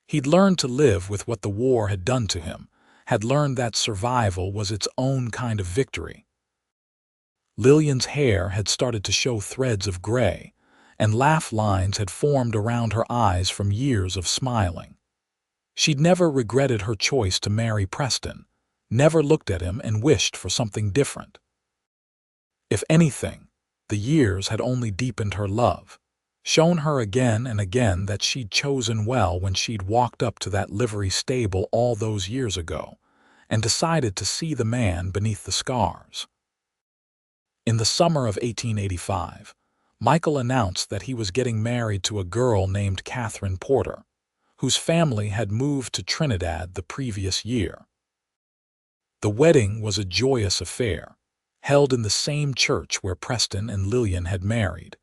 He'd learned to live with what the war had done to him, had learned that survival was its own kind of victory. Lillian's hair had started to show threads of gray, and laugh lines had formed around her eyes from years of smiling. She'd never regretted her choice to marry Preston, never looked at him and wished for something different. If anything, the years had only deepened her love, shown her again and again that she'd chosen well when she'd walked up to that livery stable all those years ago, and decided to see the man beneath the scars. In the summer of 1885, Michael announced that he was getting married to a girl named Catherine Porter, whose family had moved to Trinidad the previous year. The wedding was a joyous affair, held in the same church where Preston and Lillian had married,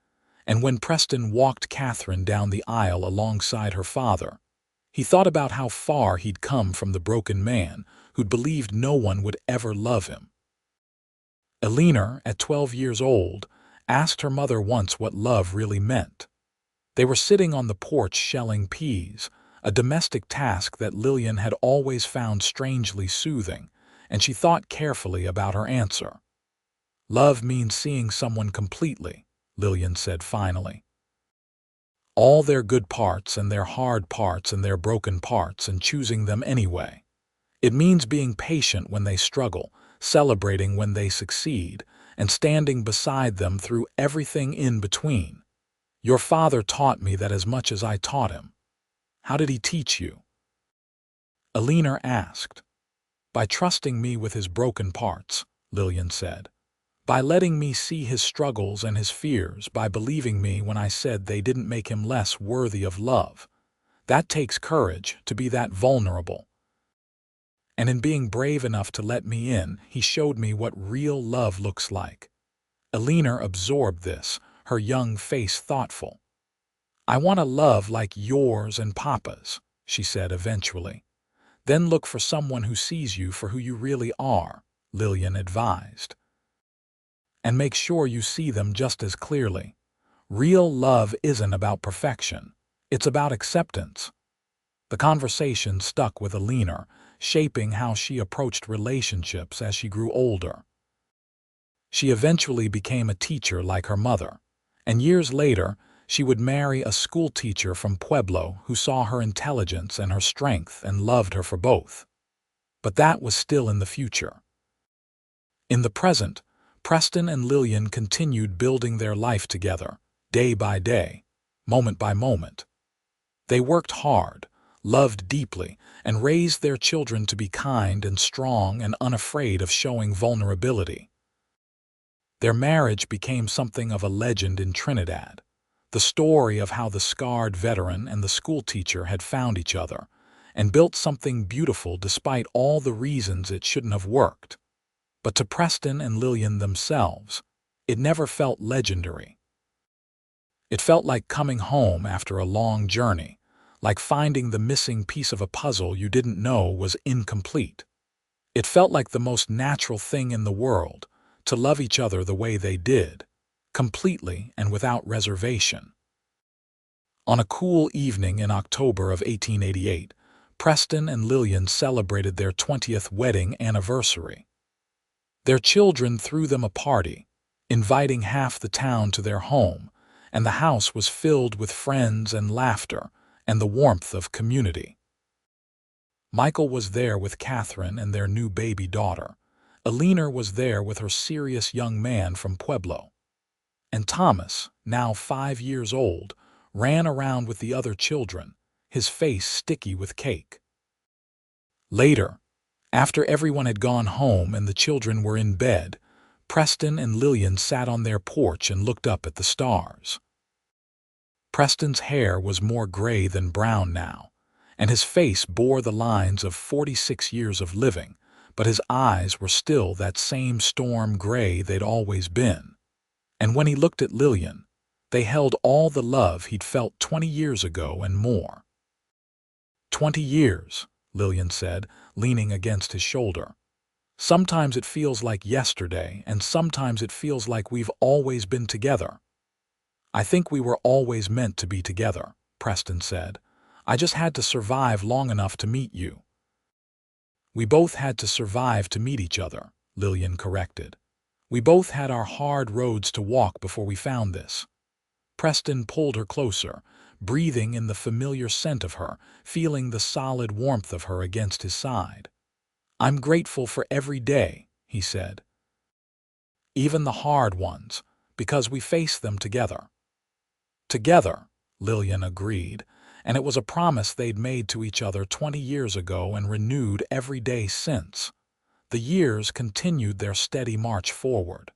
and when Preston walked Catherine down the aisle alongside her father, he thought about how far he'd come from the broken man who'd believed no one would ever love him. Alina, at 12 years old, asked her mother once what love really meant. They were sitting on the porch shelling peas, a domestic task that Lillian had always found strangely soothing, and she thought carefully about her answer. "Love means seeing someone completely," Lillian said finally. "All their good parts and their hard parts and their broken parts and choosing them anyway. It means being patient when they struggle, celebrating when they succeed, and standing beside them through everything in between. Your father taught me that as much as I taught him." "How did he teach you?" Alina asked. "By trusting me with his broken parts," Lillian said. "By letting me see his struggles and his fears, by believing me when I said they didn't make him less worthy of love. That takes courage, to be that vulnerable. And in being brave enough to let me in, he showed me what real love looks like." Alina absorbed this, her young face thoughtful. "I want a love like yours and Papa's," she said eventually. "Then look for someone who sees you for who you really are," Lillian advised. "And make sure you see them just as clearly. Real love isn't about perfection. It's about acceptance." The conversation stuck with Alina, shaping how she approached relationships as she grew older. She eventually became a teacher like her mother, and years later, she would marry a schoolteacher from Pueblo who saw her intelligence and her strength and loved her for both. But that was still in the future. In the present, Preston and Lillian continued building their life together, day by day, moment by moment. They worked hard, loved deeply, and raised their children to be kind and strong and unafraid of showing vulnerability. Their marriage became something of a legend in Trinidad, the story of how the scarred veteran and the schoolteacher had found each other and built something beautiful despite all the reasons it shouldn't have worked. But to Preston and Lillian themselves, it never felt legendary. It felt like coming home after a long journey, like finding the missing piece of a puzzle you didn't know was incomplete. It felt like the most natural thing in the world, to love each other the way they did, completely and without reservation. On a cool evening in October of 1888, Preston and Lillian celebrated their 20th wedding anniversary. Their children threw them a party, inviting half the town to their home, and the house was filled with friends and laughter and the warmth of community. Michael was there with Catherine and their new baby daughter. Elena was there with her serious young man from Pueblo. And Thomas, now 5 years old, ran around with the other children, his face sticky with cake. Later, after everyone had gone home and the children were in bed, Preston and Lillian sat on their porch and looked up at the stars. Preston's hair was more gray than brown now, and his face bore the lines of 46 years of living, but his eyes were still that same storm gray they'd always been. And when he looked at Lillian, they held all the love he'd felt 20 years ago and more. 20 years, Lillian said, leaning against his shoulder. Sometimes it feels like yesterday, and sometimes it feels like we've always been together. I think we were always meant to be together, Preston said. I just had to survive long enough to meet you. We both had to survive to meet each other, Lillian corrected. We both had our hard roads to walk before we found this. Preston pulled her closer, breathing in the familiar scent of her, feeling the solid warmth of her against his side. I'm grateful for every day, he said. Even the hard ones, because we face them together. Together, Lillian agreed, and it was a promise they'd made to each other 20 years ago and renewed every day since. The years continued their steady march forward.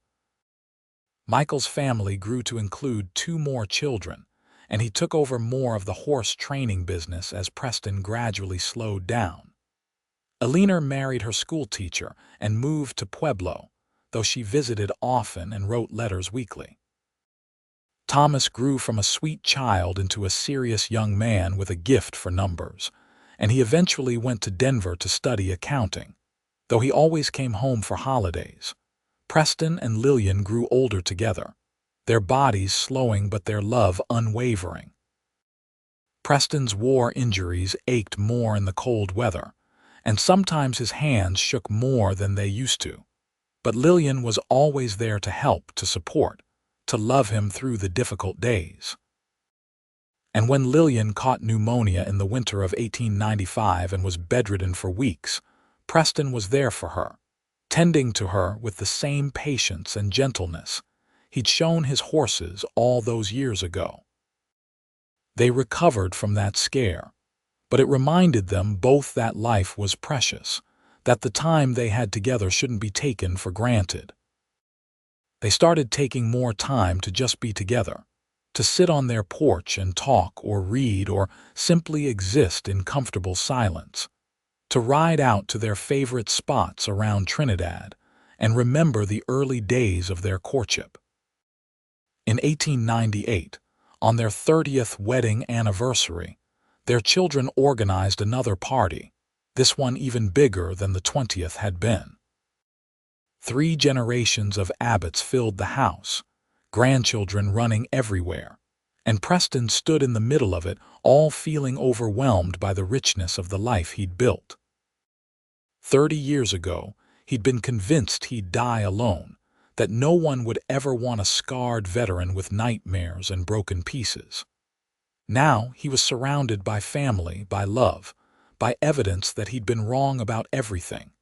Michael's family grew to include 2 more children, and he took over more of the horse training business as Preston gradually slowed down. Elena married her schoolteacher and moved to Pueblo, though she visited often and wrote letters weekly. Thomas grew from a sweet child into a serious young man with a gift for numbers, and he eventually went to Denver to study accounting, though he always came home for holidays. Preston and Lillian grew older together, their bodies slowing but their love unwavering. Preston's war injuries ached more in the cold weather, and sometimes his hands shook more than they used to. But Lillian was always there to help, to support, to love him through the difficult days. And when Lillian caught pneumonia in the winter of 1895 and was bedridden for weeks, Preston was there for her, tending to her with the same patience and gentleness he'd shown his horses all those years ago. They recovered from that scare, but it reminded them both that life was precious, that the time they had together shouldn't be taken for granted. They started taking more time to just be together, to sit on their porch and talk or read or simply exist in comfortable silence, to ride out to their favorite spots around Trinidad and remember the early days of their courtship. In 1898, on their 30th wedding anniversary, their children organized another party, this one even bigger than the 20th had been. 3 generations of Abbotts filled the house, grandchildren running everywhere, and Preston stood in the middle of it, all feeling overwhelmed by the richness of the life he'd built. 30 years ago, he'd been convinced he'd die alone, that no one would ever want a scarred veteran with nightmares and broken pieces. Now he was surrounded by family, by love, by evidence that he'd been wrong about everything.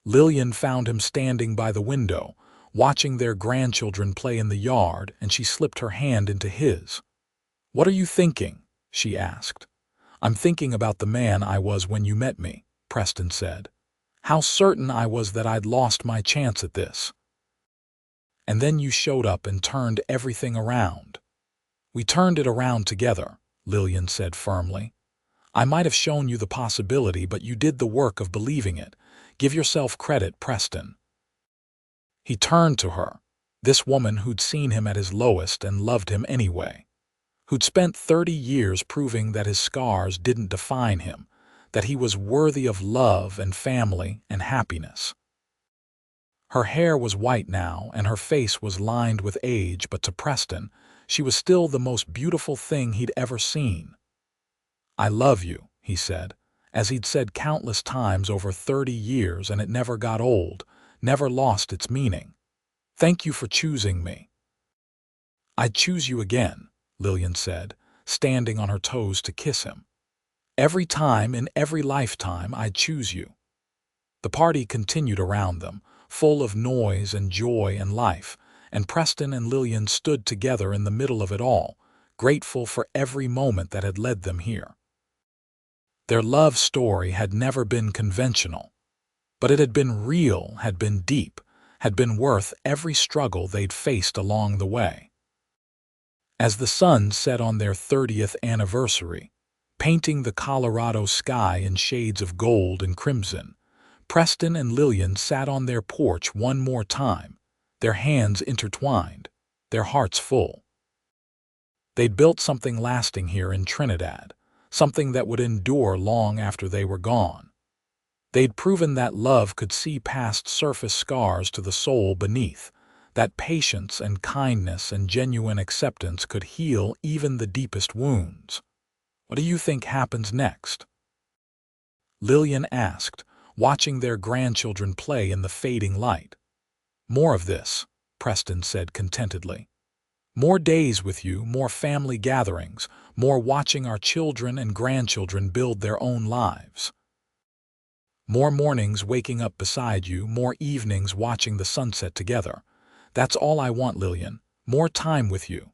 Lillian found him standing by the window, watching their grandchildren play in the yard, and she slipped her hand into his. "What are you thinking?" she asked. "I'm thinking about the man I was when you met me," Preston said. "How certain I was that I'd lost my chance at this. And then you showed up and turned everything around." "We turned it around together," Lillian said firmly. "I might have shown you the possibility, but you did the work of believing it. Give yourself credit, Preston." He turned to her, this woman who'd seen him at his lowest and loved him anyway, who'd spent 30 years proving that his scars didn't define him, that he was worthy of love and family and happiness. Her hair was white now, and her face was lined with age, but to Preston, she was still the most beautiful thing he'd ever seen. "I love you," he said, as he'd said countless times over 30 years, and it never got old, never lost its meaning. "Thank you for choosing me." "I'd choose you again," Lillian said, standing on her toes to kiss him. "Every time in every lifetime I'd choose you." The party continued around them, full of noise and joy and life, and Preston and Lillian stood together in the middle of it all, grateful for every moment that had led them here. Their love story had never been conventional, but it had been real, had been deep, had been worth every struggle they'd faced along the way. As the sun set on their 30th anniversary, painting the Colorado sky in shades of gold and crimson, Preston and Lillian sat on their porch one more time, their hands intertwined, their hearts full. They'd built something lasting here in Trinidad, something that would endure long after they were gone. They'd proven that love could see past surface scars to the soul beneath, that patience and kindness and genuine acceptance could heal even the deepest wounds. "What do you think happens next?" Lillian asked, watching their grandchildren play in the fading light. "More of this," Preston said contentedly. "More days with you, more family gatherings, more watching our children and grandchildren build their own lives. More mornings waking up beside you, more evenings watching the sunset together. That's all I want, Lillian, more time with you."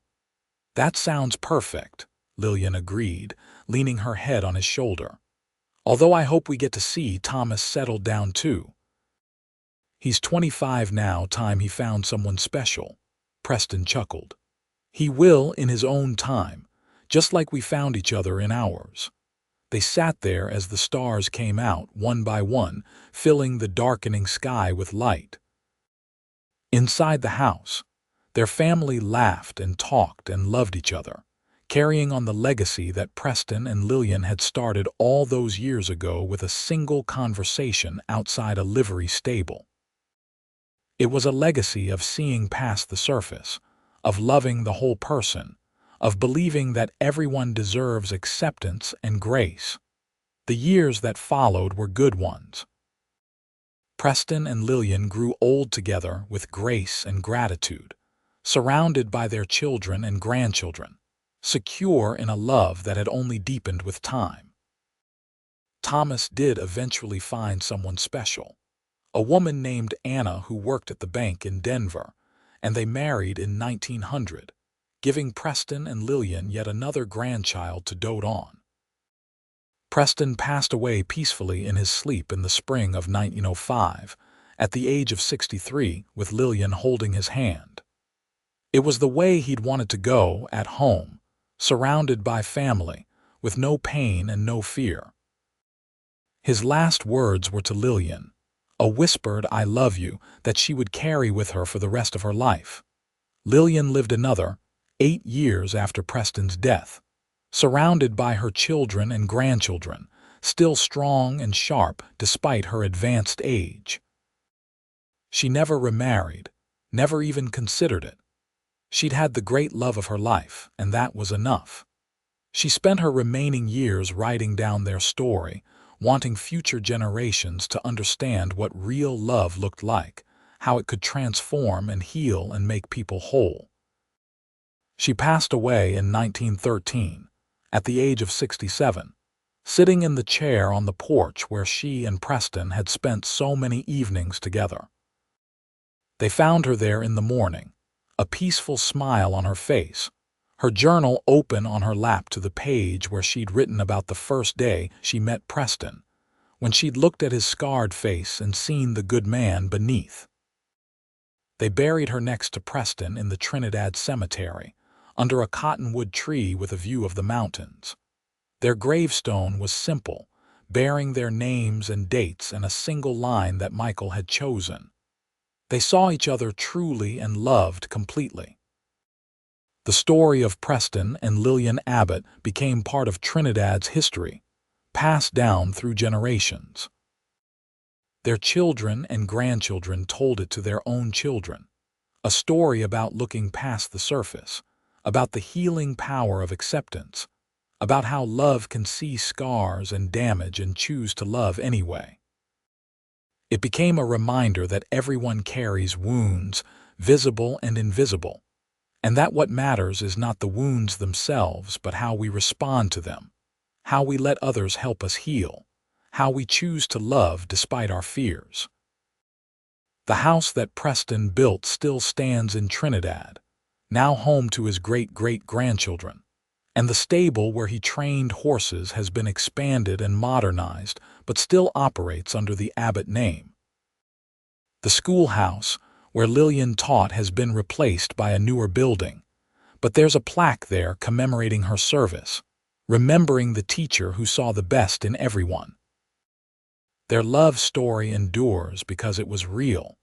"That sounds perfect," Lillian agreed, leaning her head on his shoulder. "Although I hope we get to see Thomas settle down too." "He's 25 now, time he found someone special," Preston chuckled. "He will in his own time, just like we found each other in ours." They sat there as the stars came out, one by one, filling the darkening sky with light. Inside the house, their family laughed and talked and loved each other, carrying on the legacy that Preston and Lillian had started all those years ago with a single conversation outside a livery stable. It was a legacy of seeing past the surface, of loving the whole person, of believing that everyone deserves acceptance and grace. The years that followed were good ones. Preston and Lillian grew old together with grace and gratitude, surrounded by their children and grandchildren, secure in a love that had only deepened with time. Thomas did eventually find someone special, a woman named Anna who worked at the bank in Denver, and they married in 1900, giving Preston and Lillian yet another grandchild to dote on. Preston passed away peacefully in his sleep in the spring of 1905, at the age of 63, with Lillian holding his hand. It was the way he'd wanted to go, at home, surrounded by family, with no pain and no fear. His last words were to Lillian, a whispered "I love you" that she would carry with her for the rest of her life. Lillian lived another 8 years after Preston's death, surrounded by her children and grandchildren, still strong and sharp despite her advanced age. She never remarried, never even considered it. She'd had the great love of her life, and that was enough. She spent her remaining years writing down their story, wanting future generations to understand what real love looked like, how it could transform and heal and make people whole. She passed away in 1913, at the age of 67, sitting in the chair on the porch where she and Preston had spent so many evenings together. They found her there in the morning, a peaceful smile on her face, her journal open on her lap to the page where she'd written about the first day she met Preston, when she'd looked at his scarred face and seen the good man beneath. They buried her next to Preston in the Trinidad cemetery, under a cottonwood tree with a view of the mountains. Their gravestone was simple, bearing their names and dates and a single line that Michael had chosen. They saw each other truly and loved completely. The story of Preston and Lillian Abbott became part of Trinidad's history, passed down through generations. Their children and grandchildren told it to their own children, a story about looking past the surface, about the healing power of acceptance, about how love can see scars and damage and choose to love anyway. It became a reminder that everyone carries wounds, visible and invisible, and that what matters is not the wounds themselves, but how we respond to them, how we let others help us heal, how we choose to love despite our fears. The house that Preston built still stands in Trinidad, now home to his great-great-grandchildren, and the stable where he trained horses has been expanded and modernized, but still operates under the Abbott name. The schoolhouse, where Lillian taught, has been replaced by a newer building, but there's a plaque there commemorating her service, remembering the teacher who saw the best in everyone. Their love story endures because it was real,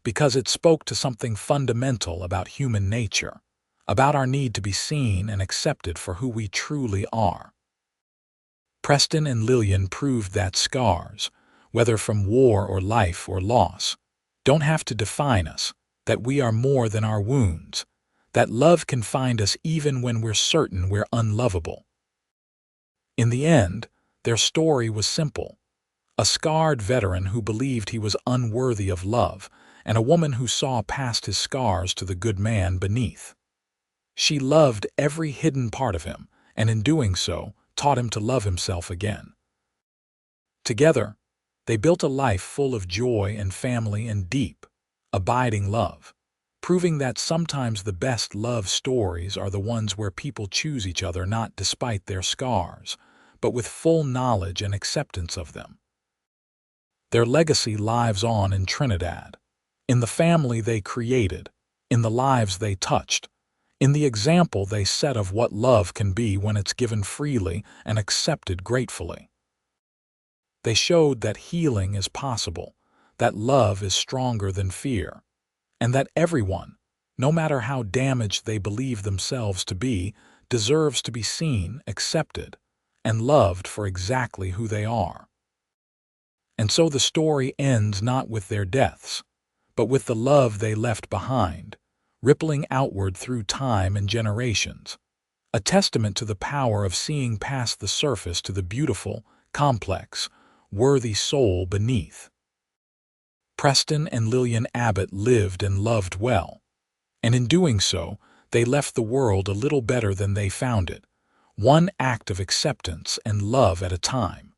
because it spoke to something fundamental about human nature, about our need to be seen and accepted for who we truly are. Preston and Lillian proved that scars, whether from war or life or loss, don't have to define us, that we are more than our wounds, that love can find us even when we're certain we're unlovable. In the end, their story was simple. A scarred veteran who believed he was unworthy of love, and a woman who saw past his scars to the good man beneath. She loved every hidden part of him, and in doing so, taught him to love himself again. Together, they built a life full of joy and family and deep, abiding love, proving that sometimes the best love stories are the ones where people choose each other not despite their scars, but with full knowledge and acceptance of them. Their legacy lives on in Trinidad, in the family they created, in the lives they touched, in the example they set of what love can be when it's given freely and accepted gratefully. They showed that healing is possible, that love is stronger than fear, and that everyone, no matter how damaged they believe themselves to be, deserves to be seen, accepted, and loved for exactly who they are. And so the story ends not with their deaths, but with the love they left behind, rippling outward through time and generations, a testament to the power of seeing past the surface to the beautiful, complex, worthy soul beneath. Preston and Lillian Abbott lived and loved well, and in doing so, they left the world a little better than they found it, one act of acceptance and love at a time.